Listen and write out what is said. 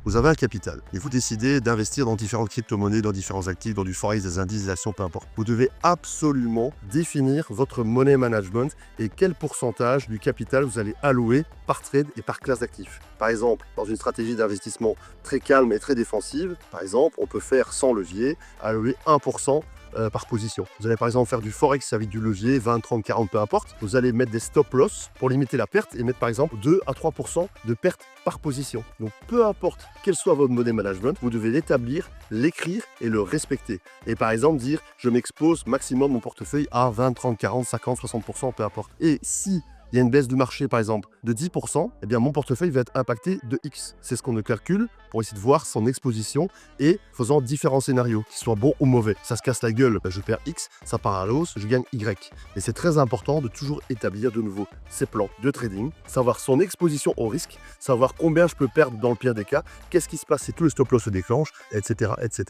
Vous avez un capital et vous décidez d'investir dans différentes crypto-monnaies, dans différents actifs, dans du forex, des indices, des actions, peu importe. Vous devez absolument définir votre money management et quel pourcentage du capital vous allez allouer par trade et par classe d'actifs. Par exemple, dans une stratégie d'investissement très calme et très défensive, par exemple, on peut faire sans levier, allouer 1% par position. Vous allez par exemple faire du forex avec du levier, 20, 30, 40, peu importe. Vous allez mettre des stop loss pour limiter la perte et mettre par exemple 2 à 3% de perte par position. Donc peu importe quel soit votre money management, vous devez l'établir, l'écrire et le respecter. Et par exemple dire je m'expose maximum mon portefeuille à 20, 30, 40, 50, 60%, peu importe. Et si il y a une baisse du marché, par exemple, de 10%, eh bien, mon portefeuille va être impacté de X. C'est ce qu'on ne calcule pour essayer de voir son exposition et faisant différents scénarios, qu'ils soient bons ou mauvais. Ça se casse la gueule, je perds X, ça part à la hausse, je gagne Y. Et c'est très important de toujours établir de nouveau ses plans de trading, savoir son exposition au risque, savoir combien je peux perdre dans le pire des cas, qu'est-ce qui se passe si tout le stop loss se déclenche, etc., etc.